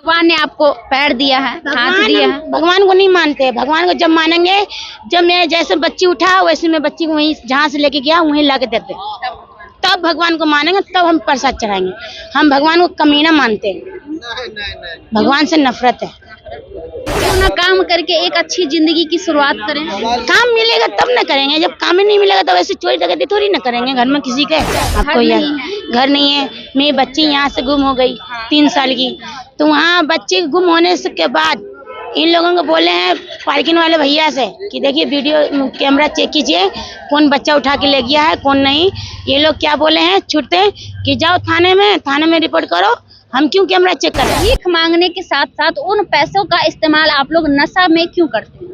भगवान ने आपको पैर दिया है, हाथ दिया है। भगवान को नहीं मानते। भगवान को जब मानेंगे, जब मेरे जैसे बच्ची उठा वैसे मैं बच्ची को वहीं जहाँ से लेके गया वहीं ला के देते, तब भगवान को मानेंगे, तब हम प्रसाद चढ़ाएंगे। हम भगवान को कमीना मानते हैं, भगवान से नफरत है। क्यों ना काम करके एक अच्छी जिंदगी की शुरुआत करें। काम मिलेगा तब ना करेंगे, जब काम ही नहीं मिलेगा तो वैसे चोरी डकैती थोड़ी ना करेंगे। घर में किसी के आपको यार घर नहीं है। मेरी बच्ची यहाँ से गुम हो गई 3 साल की, तो वहाँ बच्चे गुम होने के बाद इन लोगों को बोले हैं पार्किंग वाले भैया से कि देखिए वीडियो कैमरा चेक कीजिए, कौन बच्चा उठा के ले गया है कौन नहीं। ये लोग क्या बोले हैं छूटते कि जाओ थाने में रिपोर्ट करो, हम क्यों कैमरा चेक करें। भीख मांगने के साथ साथ उन पैसों का इस्तेमाल आप लोग नशा में क्यों करते हैं?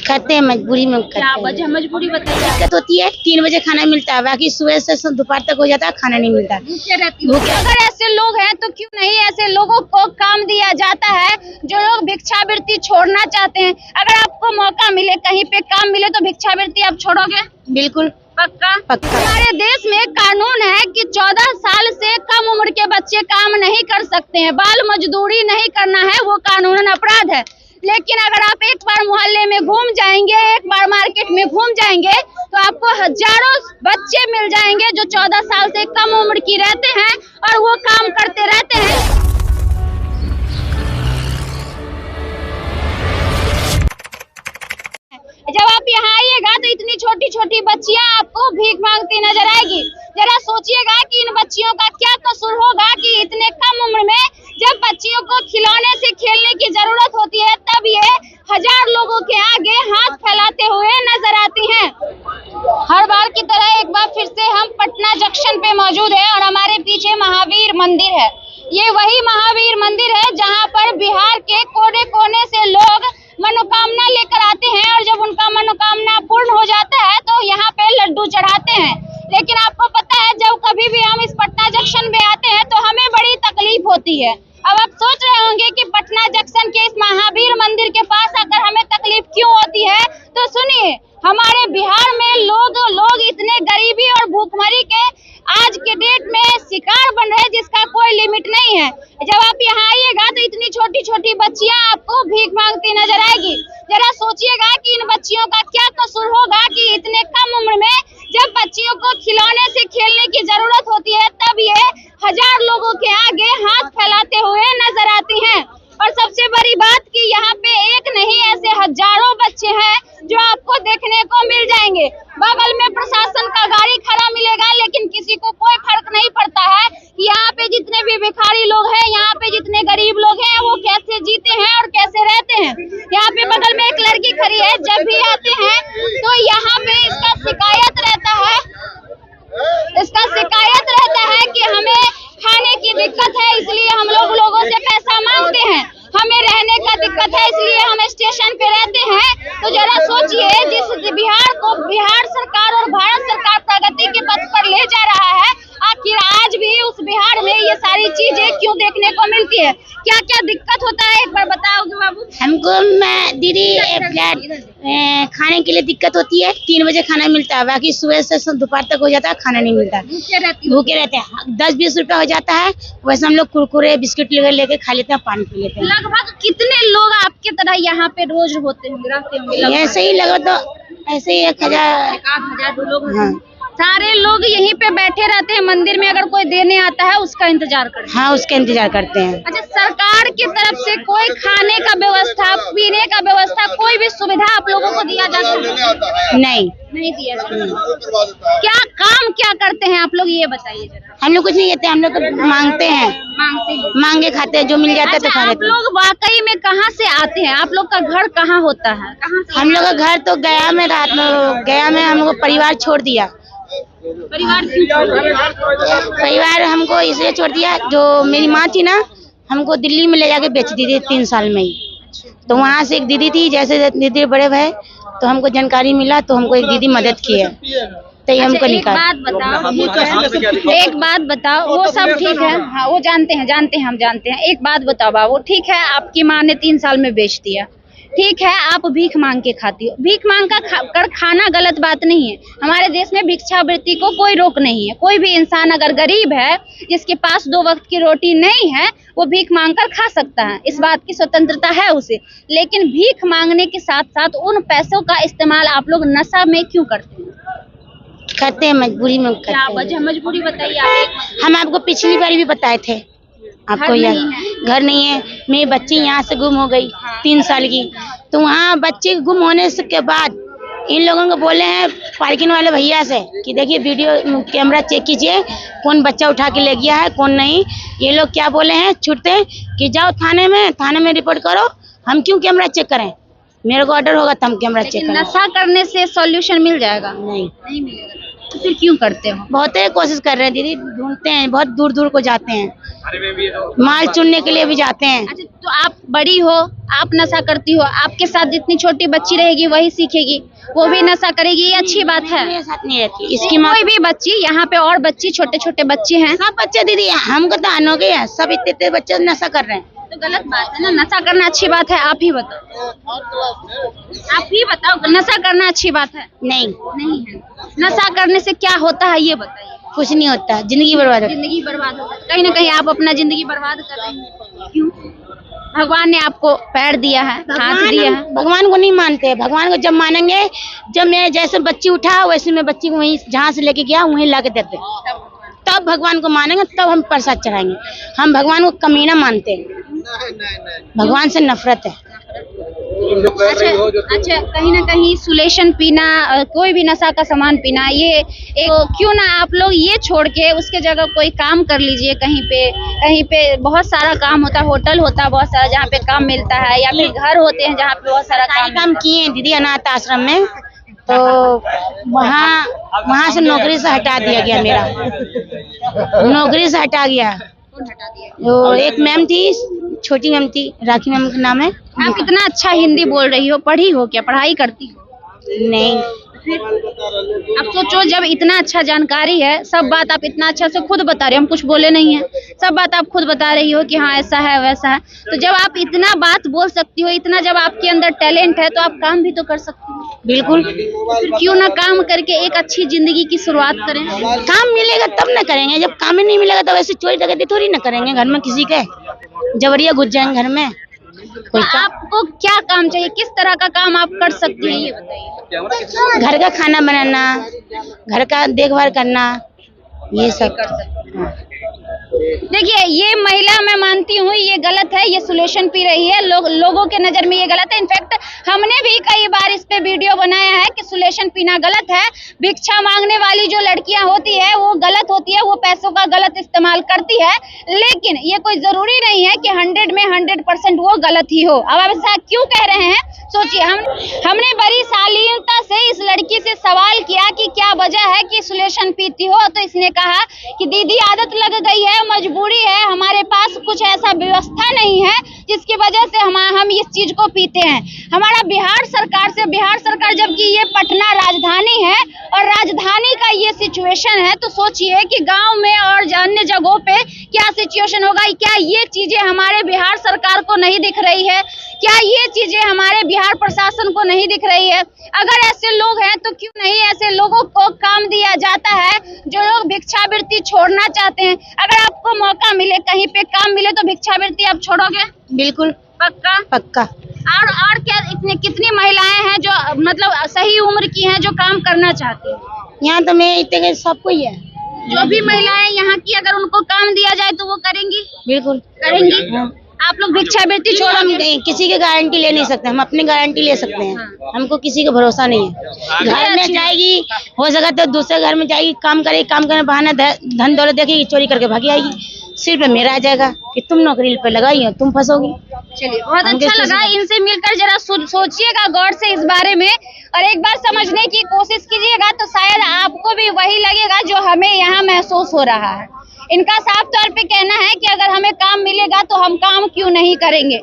करते हैं, मजबूरी में करते क्या हैं। वजह मजबूरी बताइए। दिक्कत होती है, 3 बजे खाना मिलता है, बाकी सुबह से दोपहर तक हो जाता है, खाना नहीं मिलता। भूखे रहती हूँ। अगर ऐसे लोग हैं तो क्यों नहीं ऐसे लोगों को काम दिया जाता है जो लोग भिक्षावृत्ति छोड़ना चाहते हैं। अगर आपको मौका मिले, कहीं पे काम मिले तो भिक्षावृत्ति आप छोड़ोगे? बिल्कुल पक्का। पक्का। हमारे देश में कानून है कि 14 साल से कम उम्र के बच्चे काम नहीं कर सकते हैं, बाल मजदूरी नहीं करना है, वो कानूनन अपराध है। लेकिन अगर आप एक बार मोहल्ले में घूम जाएंगे, एक बार मार्केट में घूम जाएंगे तो आपको हजारों बच्चे मिल जाएंगे जो 14 साल से कम उम्र की रहते हैं और वो काम करते रहते हैं। जब आप यहाँ आइएगा तो इतनी छोटी छोटी बच्चियाँ आपको भीख मांगती नजर आएगी। जरा सोचिएगा कि इन बच्चियों का क्या कसूर होगा कि इतने कम उम्र में जब बच्चियों को खिलौने से खेलने की जरूरत होती है तब ये हजार लोगों के आगे हाथ फैलाते हुए नजर आती हैं। हर बार की तरह एक बार फिर से हम पटना जंक्शन पे मौजूद है और हमारे पीछे महावीर मंदिर है। ये वही महावीर मंदिर है जहाँ पर बिहार के कोने कोने से लोग मनोकामना लेकर आते हैं और जब उनका मनोकामना पूर्ण हो जाता है तो यहाँ पे लड्डू चढ़ाते हैं। लेकिन आपको पता है जब कभी भी हम इस पटना जंक्शन में आते हैं तो हमें बड़ी तकलीफ होती है। अब आप सोच रहे होंगे कि पटना जंक्शन के इस महावीर मंदिर के पास आकर हमें तकलीफ क्यों होती है, तो सुनिए। हमारे बिहार में लोग इतने गरीबी और भूखमरी के आज के डेट में शिकार बन रहे हैं जिसका कोई लिमिट नहीं है। जब आप यहाँ आइएगा तो इतनी छोटी छोटी बच्चियाँ आपको भीख मांगती नजर आएगी। जरा सोचिएगा कि इन बच्चियों का क्या कसूर होगा कि इतने कम उम्र में जब बच्चियों को खिलौने से खेलने की जरूरत होती है तब ये हजार लोगों के आगे हाथ फैलाते हुए नजर आती हैं। और सबसे बड़ी बात कि यहाँ पे एक नहीं ऐसे हजारों बच्चे हैं जो आपको देखने को मिल जाएंगे। बगल में प्रशासन का गाड़ी खड़ा मिलेगा लेकिन किसी को कोई फर्क नहीं पड़ता है कि यहाँ पे जितने भी भिखारी लोग हैं, यहाँ पे जितने गरीब लोग हैं वो कैसे जीते हैं और कैसे रहते हैं। यहाँ पे बगल में एक लड़की खड़ी है, जब भी आते हैं तो यहाँ पे इसका शिकायत रहता है कि हमें खाने की दिक्कत है इसलिए हम लोगों से पैसा मांगते हैं, हमें रहने का दिक्कत है इसलिए हम स्टेशन पे रहते हैं। तो जरा सोचिए, जिस बिहार को बिहार सरकार और भारत सरकार प्रगति के पथ पर ले जा रहा है, आखिर आज भी उस बिहार में ये सारी चीजें क्यों देखने को मिलती है? क्या क्या दिक्कत होता है एक बार बताओगे बाबू? हमको दीदी फ्लैट खाने के लिए दिक्कत होती है, 3 बजे खाना मिलता है, बाकी सुबह से दोपहर तक हो जाता है, खाना नहीं मिलता। भूखे रहते हैं। 10-20 रुपया हो जाता है, वैसे हम लोग कुरकुरे बिस्किट लेके खा लेते हैं, पानी पी लेते हैं। लगभग कितने लोग आपके तरह यहाँ पे रोज रहते होंगे? ऐसे ही लगा तो ऐसे ही 1000 लोग। हाँ। सारे लोग यहीं पे बैठे रहते हैं मंदिर में, अगर कोई देने आता है उसका इंतजार करते हैं। हाँ, उसका इंतजार करते हैं। अच्छा, सरकार की तरफ से कोई खाने का व्यवस्था, पीने का व्यवस्था, कोई भी सुविधा आप लोगों को दिया जाता है? नहीं दिया जाता। क्या काम क्या करते हैं आप लोग ये बताइए जरा। हम लोग कुछ नहीं कहते, हम लोग तो मांगते हैं, मांगे खाते हैं, जो मिल जाता है तो खा लेते हैं। आप लोग वाकई में कहाँ से आते हैं? आप लोग का घर कहाँ होता है? हम लोग का घर तो गया में, रात में गया में हम लोग परिवार छोड़ दिया। परिवार हमको इसलिए छोड़ दिया, जो मेरी माँ थी ना, हमको दिल्ली में ले जाके बेच दी थी 3 साल में ही। तो वहाँ से एक दीदी थी, जैसे दीदी बड़े भाई, तो हमको जानकारी मिला तो हमको एक दीदी मदद की है, तो हमको निकाल। एक बात बताओ, वो सब ठीक है, हाँ वो जानते हैं, हम जानते हैं। एक बात बताओ बाबू, ठीक है आपकी माँ ने 3 साल में बेच दिया, ठीक है, आप भीख मांग के खाती हो, भीख मांग कर खाना गलत बात नहीं है। हमारे देश में भिक्षावृत्ति को कोई रोक नहीं है। कोई भी इंसान अगर गरीब है, जिसके पास 2 वक्त की रोटी नहीं है, वो भीख मांग कर खा सकता है, इस बात की स्वतंत्रता है उसे। लेकिन भीख मांगने के साथ साथ उन पैसों का इस्तेमाल आप लोग नशा में क्यों करते हैं? करते हैं, मजबूरी में करते क्या हैं। वजह मजबूरी बताइए आप। हम आपको पिछली बार भी बताए थे, आपको याद? घर नहीं है, मेरी बच्ची यहाँ से गुम हो गई 3 साल की। तो वहाँ बच्चे गुम होने के बाद इन लोगों को बोले हैं पार्किंग वाले भैया से कि देखिए वीडियो कैमरा चेक कीजिए, कौन बच्चा उठा के ले गया है कौन नहीं। ये लोग क्या बोले हैं, छूटते कि जाओ थाने में रिपोर्ट करो, हम क्यों कैमरा चेक करें, मेरे को ऑर्डर होगा तब कैमरा चेक करें। नशा करने से सॉल्यूशन मिल जाएगा? नहीं मिलेगा। तो फिर क्यों करते हो? बहुत कोशिश कर रहे हैं दीदी, ढूंढते हैं, बहुत दूर दूर को जाते हैं, माल चुनने के लिए भी जाते हैं। अच्छा, तो आप बड़ी हो, आप नशा करती हो, आपके साथ जितनी छोटी बच्ची रहेगी वही सीखेगी, वो भी नशा करेगी, ये अच्छी बात है। मेरे साथ नहीं रहती इसकी कोई भी बच्ची, यहाँ पे और बच्ची छोटे छोटे बच्चे हैं, सब बच्चे दीदी, हमको तो आन हो गए हैं, सब इतने बच्चे नशा कर रहे हैं। तो गलत बात है ना, नशा करना अच्छी बात है? आप ही बताओ, नशा करना अच्छी बात है? नहीं है। नशा करने से क्या होता है ये बताइए। कुछ नहीं होता, जिंदगी बर्बाद होती है। जिंदगी बर्बाद होता है, कहीं ना कहीं आप अपना जिंदगी बर्बाद कर रहे हैं। क्यों? भगवान ने आपको पैर दिया है, हाथ दिया है। भगवान को नहीं मानते, भगवान को जब मानेंगे, जब मेरे जैसे बच्ची उठा वैसे मैं बच्ची को वहीं जहाँ से लेके गया वहीं ला के देते, तब भगवान को मानेंगे, तब हम प्रसाद चढ़ाएंगे। हम भगवान को कमीना मानते हैं, भगवान से नफरत है। अच्छा, कहीं ना कहीं सुलेशन पीना, कोई भी नशा का सामान पीना, ये क्यों ना आप लोग ये छोड़ के उसके जगह कोई काम कर लीजिए। कहीं पे बहुत सारा काम होता है, होटल होता है बहुत सारा जहाँ पे काम मिलता है, या फिर घर होते हैं जहाँ पे बहुत सारा काम किए हैं दीदी अनाथ आश्रम में, तो वहाँ से नौकरी से हटा दिया गया, मेरा नौकरी से हटा गया। वो एक मैम थी, छोटी मैम थी, राखी मैम का नाम है। आप कितना अच्छा हिंदी बोल रही हो, पढ़ी हो क्या, पढ़ाई करती हो? नहीं। अब सोचो, जब इतना अच्छा जानकारी है, सब बात आप इतना अच्छा से खुद बता रहे हो, हम कुछ बोले नहीं है, सब बात आप खुद बता रही हो कि हाँ ऐसा है वैसा है। तो जब आप इतना बात बोल सकती हो, इतना जब आपके अंदर टैलेंट है, तो आप काम भी तो कर सकती हो। बिल्कुल। फिर क्यों ना काम करके एक अच्छी जिंदगी की शुरुआत करें? काम मिलेगा तब ना करेंगे, जब काम ही नहीं मिलेगा तो वैसे चोरी डकैती थोड़ी ना करेंगे, घर में किसी के जबरिया घुस जाएंगे घर में। आपको क्या काम चाहिए, किस तरह का काम आप कर सकती हैं ये बताइए। घर का खाना बनाना, घर का देखभाल करना, ये सब कर सकते हैं। देखिए, ये महिला मैं मानती हूँ ये गलत है, ये सुलेशन पी रही है, लोगों के नजर में ये गलत है। इनफैक्ट हमने भी कई बार इस पे वीडियो बनाया है कि सुलेशन पीना गलत है। भिक्षा मांगने वाली जो लड़कियां होती है वो गलत होती है, वो पैसों का गलत इस्तेमाल करती है, लेकिन ये कोई जरूरी नहीं है कि 100 में 100% वो गलत ही हो। अब आप ऐसा क्यों कह रहे हैं, सोचिए। हमने बड़ी शालीनता से इस लड़की से सवाल किया कि क्या वजह है कि सुलेशन पीती हो, तो इसने कहा कि दीदी आदत लग गई है, मजबूरी है, हमारे पास कुछ ऐसा व्यवस्था नहीं है जिसकी वजह से हम इस चीज को पीते हैं। हमारा बिहार सरकार जबकि ये पटना राजधानी है और राजधानी का ये सिचुएशन है, तो सोचिए कि गांव में और अन्य जगहों पे क्या सिचुएशन होगा। क्या ये चीजें हमारे बिहार सरकार को नहीं दिख रही है? क्या ये चीजें हमारे बिहार प्रशासन को नहीं दिख रही है? अगर ऐसे लोग हैं तो क्यों नहीं ऐसे लोगों को काम दिया जाता है जो लोग भिक्षावृत्ति छोड़ना चाहते हैं। अगर आपको मौका मिले, कहीं पे काम मिले, तो भिक्षावृत्ति आप छोड़ोगे? बिल्कुल, पक्का पक्का। और क्या कितनी महिलाएं हैं जो मतलब सही उम्र की हैं जो काम करना चाहती हैं? यहाँ तो मैं इतने सबको ही है, जो भी महिलाएं यहाँ की, अगर उनको काम दिया जाए तो वो करेंगी? बिल्कुल करेंगी। हाँ। आप लोग भिक्षावृत्ति छोड़ोगे? किसी की गारंटी ले नहीं सकते, हम अपनी गारंटी ले सकते हैं। हाँ। हमको किसी का भरोसा नहीं है। घर में जाएगी, हो सका तो दूसरे घर में जाएगी, काम करने बहाना धन दौलत देखेगी, चोरी करके भागी आएगी। सिर पे मेरा आ जाएगा कि तुम नौकरी पे लगाई हो, तुम फंसोगी। चलिए, बहुत अच्छा लगा इनसे मिलकर। जरा सोचिएगा गौर से इस बारे में और एक बार समझने की कोशिश कीजिएगा, तो शायद आपको भी वही लगेगा जो हमें यहाँ महसूस हो रहा है। इनका साफ तौर पे कहना है कि अगर हमें काम मिलेगा तो हम काम क्यों नहीं करेंगे।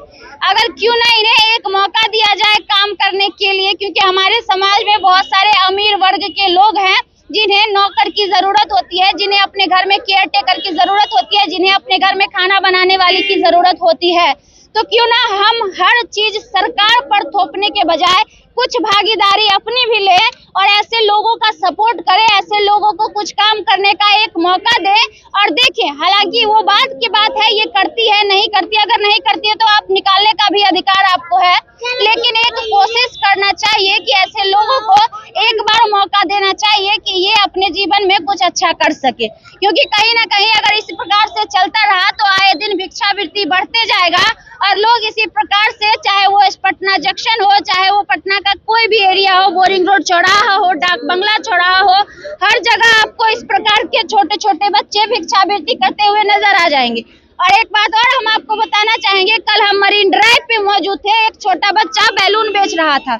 अगर क्यों ना इन्हें एक मौका दिया जाए काम करने के लिए, क्योंकि हमारे समाज में बहुत सारे अमीर वर्ग के लोग हैं जिन्हें नौकर की जरूरत होती है, जिन्हें अपने घर में केयर टेकर की जरूरत होती है, जिन्हें अपने घर में खाना बनाने वाली की जरूरत होती है। तो क्यों ना हम हर चीज सरकार पर थोपने के बजाय कुछ भागीदारी अपनी भी ले और ऐसे लोगों का सपोर्ट करें, ऐसे लोगों को कुछ काम करने का एक मौका दे। और देखें, हालांकि वो बात की बात है, ये करती है नहीं करती, अगर नहीं करती है तो आप निकालने का भी अधिकार आपको है, लेकिन एक कोशिश करना चाहिए कि ऐसे लोगों को एक बार मौका देना चाहिए कि ये अपने जीवन में कुछ अच्छा कर सके। क्योंकि कहीं ना कहीं अगर इसी प्रकार से चलता रहा तो आए दिन भिक्षावृत्ति बढ़ते जाएगा और लोग इसी प्रकार से, चाहे वो पटना जंक्शन हो, चाहे वो पटना का कोई भी एरिया हो, बोरिंग रोड चौराहा हो, डाक बंगला चौराहा हो, हर जगह आपको इस प्रकार के छोटे छोटे बच्चे भिक्षावृत्ति करते हुए नजर आ जाएंगे। और एक बात और हम आपको बताना चाहेंगे, कल हम मरीन ड्राइव पे मौजूद थे, एक छोटा बच्चा बैलून बेच रहा था।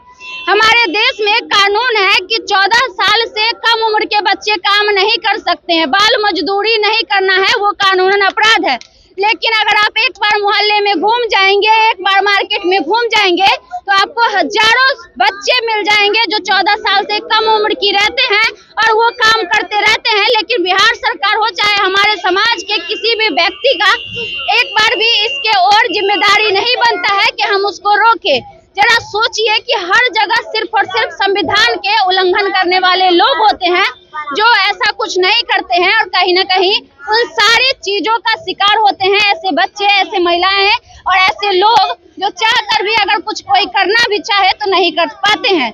हमारे देश में कानून है कि 14 साल से कम उम्र के बच्चे काम नहीं कर सकते हैं, बाल मजदूरी नहीं करना है, वो कानूनन अपराध है। लेकिन अगर आप एक बार मोहल्ले में घूम जाएंगे, एक बार मार्केट में घूम जाएंगे तो आपको हजारों बच्चे मिल जाएंगे जो 14 साल से कम उम्र की रहते हैं और वो काम करते रहते हैं। लेकिन बिहार सरकार हो, चाहे हमारे समाज के किसी भी व्यक्ति का एक बार भी इसके और जिम्मेदारी नहीं बनता है कि हम उसको रोके। जरा सोचिए कि हर जगह सिर्फ और सिर्फ संविधान के उल्लंघन करने वाले लोग होते हैं जो ऐसा कुछ नहीं करते हैं और कहीं ना कहीं उन सारी चीजों का शिकार होते हैं ऐसे बच्चे, ऐसे महिलाएं और ऐसे लोग जो चाहकर भी अगर कुछ कोई करना भी चाहे तो नहीं कर पाते हैं।